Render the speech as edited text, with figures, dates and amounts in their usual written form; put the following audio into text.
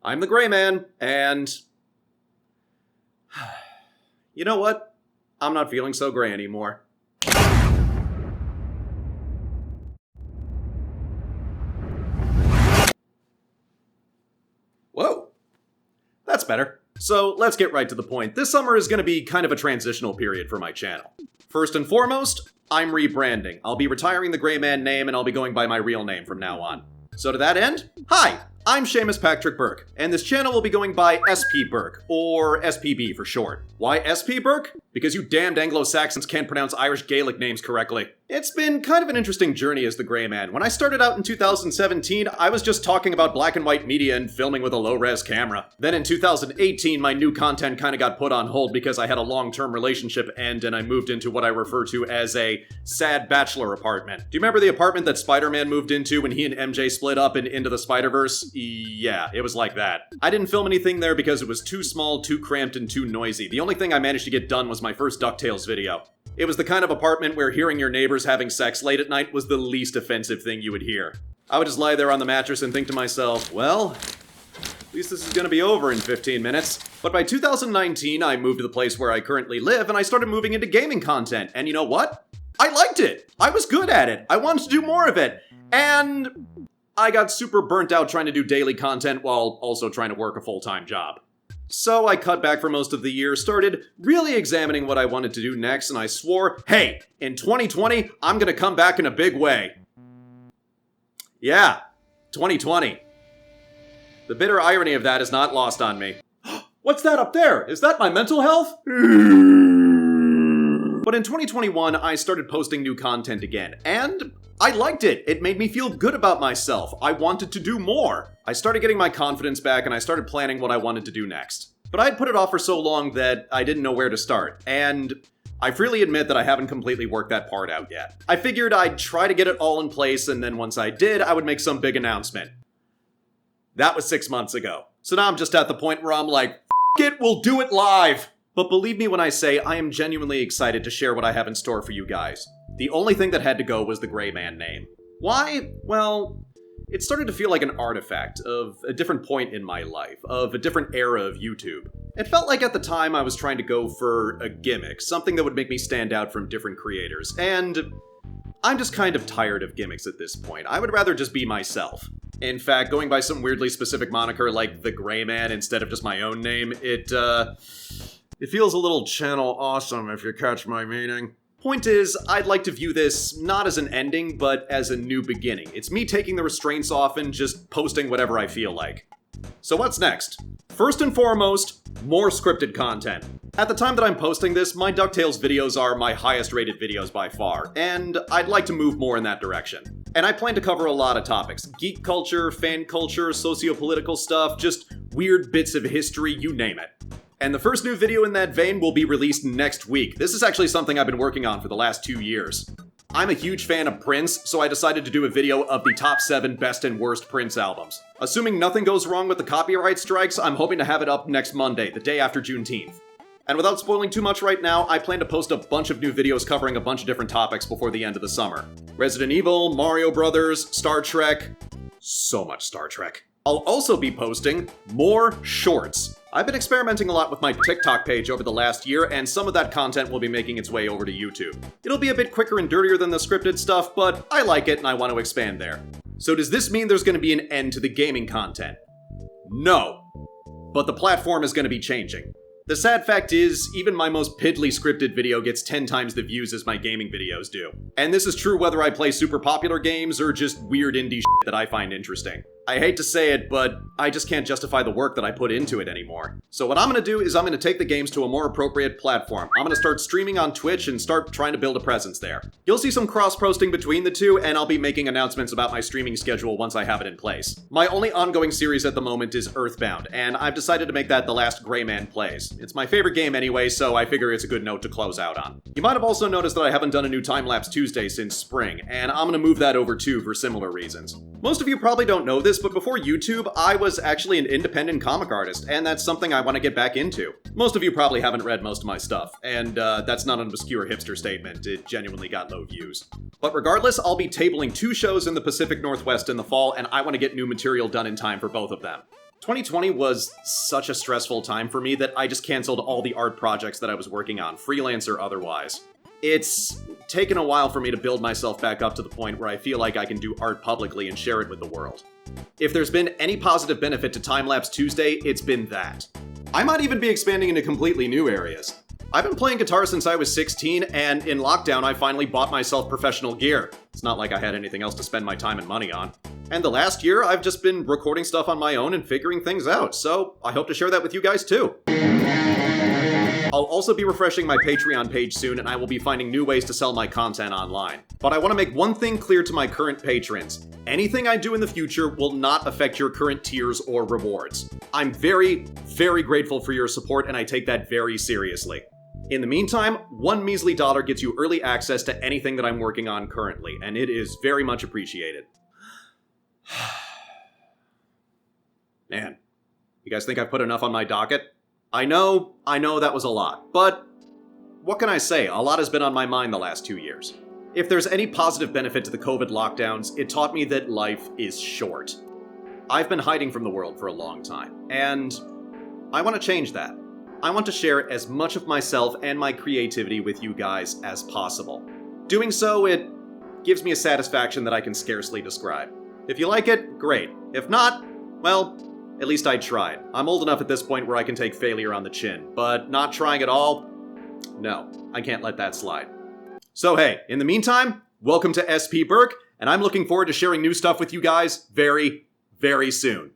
I'm the Gray Man, and... you know what? I'm not feeling so gray anymore. Whoa. That's better. So, let's get right to the point. This summer is going to be kind of a transitional period for my channel. First and foremost, I'm rebranding. I'll be retiring the Gray Man name, and I'll be going by my real name from now on. So to that end, hi! I'm Seamus Patrick Burke, and this channel will be going by SPBurke, or SPB for short. Why SPBurke? Because you damned Anglo-Saxons can't pronounce Irish Gaelic names correctly. It's been kind of an interesting journey as the Gray Man. When I started out in 2017, I was just talking about black and white media and filming with a low-res camera. Then in 2018, my new content kind of got put on hold because I had a long-term relationship end and I moved into what I refer to as a sad bachelor apartment. Do you remember the apartment that Spider-Man moved into when he and MJ split up and Into the Spider-Verse? Yeah, it was like that. I didn't film anything there because it was too small, too cramped, and too noisy. The only thing I managed to get done was my first DuckTales video. It was the kind of apartment where hearing your neighbors having sex late at night was the least offensive thing you would hear. I would just lie there on the mattress and think to myself, well, at least this is gonna be over in 15 minutes. But by 2019, I moved to the place where I currently live and I started moving into gaming content. And you know what? I liked it! I was good at it! I wanted to do more of it! And I got super burnt out trying to do daily content while also trying to work a full-time job. So I cut back for most of the year, started really examining what I wanted to do next, and I swore, hey, in 2020, I'm gonna come back in a big way. Yeah, 2020. The bitter irony of that is not lost on me. What's that up there? Is that my mental health? But in 2021, I started posting new content again, and I liked it. It made me feel good about myself. I wanted to do more. I started getting my confidence back and I started planning what I wanted to do next. But I'd put it off for so long that I didn't know where to start, and I freely admit that I haven't completely worked that part out yet. I figured I'd try to get it all in place, and then once I did, I would make some big announcement. That was 6 months ago. So now I'm just at the point where I'm like, F it, we'll do it live! But believe me when I say I am genuinely excited to share what I have in store for you guys. The only thing that had to go was the Gray Man name. Why? Well, it started to feel like an artifact of a different point in my life, of a different era of YouTube. It felt like at the time I was trying to go for a gimmick, something that would make me stand out from different creators, and I'm just kind of tired of gimmicks at this point. I would rather just be myself. In fact, going by some weirdly specific moniker like the Gray Man instead of just my own name, it feels a little channel awesome if you catch my meaning. Point is, I'd like to view this not as an ending, but as a new beginning. It's me taking the restraints off and just posting whatever I feel like. So what's next? First and foremost, more scripted content. At the time that I'm posting this, my DuckTales videos are my highest rated videos by far, and I'd like to move more in that direction. And I plan to cover a lot of topics. Geek culture, fan culture, socio-political stuff, just weird bits of history, you name it. And the first new video in that vein will be released next week. This is actually something I've been working on for the last 2 years. I'm a huge fan of Prince, so I decided to do a video of the top 7 best and worst Prince albums. Assuming nothing goes wrong with the copyright strikes, I'm hoping to have it up next Monday, the day after Juneteenth. And without spoiling too much right now, I plan to post a bunch of new videos covering a bunch of different topics before the end of the summer. Resident Evil, Mario Brothers, Star Trek. So much Star Trek. I'll also be posting more shorts. I've been experimenting a lot with my TikTok page over the last year, and some of that content will be making its way over to YouTube. It'll be a bit quicker and dirtier than the scripted stuff, but I like it and I want to expand there. So does this mean there's going to be an end to the gaming content? No. But the platform is going to be changing. The sad fact is, even my most piddly scripted video gets 10 times the views as my gaming videos do. And this is true whether I play super popular games or just weird indie shit that I find interesting. I hate to say it, but I just can't justify the work that I put into it anymore. So what I'm gonna do is I'm gonna take the games to a more appropriate platform. I'm gonna start streaming on Twitch and start trying to build a presence there. You'll see some cross-posting between the two, and I'll be making announcements about my streaming schedule once I have it in place. My only ongoing series at the moment is Earthbound, and I've decided to make that the last Gray Man plays. It's my favorite game anyway, so I figure it's a good note to close out on. You might have also noticed that I haven't done a new Time-Lapse Tuesday since spring, and I'm gonna move that over too for similar reasons. Most of you probably don't know this, but before YouTube, I was actually an independent comic artist, and that's something I want to get back into. Most of you probably haven't read most of my stuff, and that's not an obscure hipster statement. It genuinely got low views. But regardless, I'll be tabling 2 shows in the Pacific Northwest in the fall, and I want to get new material done in time for both of them. 2020 was such a stressful time for me that I just canceled all the art projects that I was working on, freelance or otherwise. It's taken a while for me to build myself back up to the point where I feel like I can do art publicly and share it with the world. If there's been any positive benefit to Time-Lapse Tuesday, it's been that. I might even be expanding into completely new areas. I've been playing guitar since I was 16, and in lockdown I finally bought myself professional gear. It's not like I had anything else to spend my time and money on. And the last year, I've just been recording stuff on my own and figuring things out, so I hope to share that with you guys too. I'll also be refreshing my Patreon page soon, and I will be finding new ways to sell my content online. But I want to make one thing clear to my current patrons. Anything I do in the future will not affect your current tiers or rewards. I'm very, very grateful for your support, and I take that very seriously. In the meantime, one measly dollar gets you early access to anything that I'm working on currently, and it is very much appreciated. Man, you guys think I've put enough on my docket? I know that was a lot, but what can I say? A lot has been on my mind the last 2 years. If there's any positive benefit to the COVID lockdowns, it taught me that life is short. I've been hiding from the world for a long time, and I want to change that. I want to share as much of myself and my creativity with you guys as possible. Doing so, it gives me a satisfaction that I can scarcely describe. If you like it, great. If not, well, at least I tried. I'm old enough at this point where I can take failure on the chin, but not trying at all? No, I can't let that slide. So hey, in the meantime, welcome to SPBurke, and I'm looking forward to sharing new stuff with you guys very, very soon.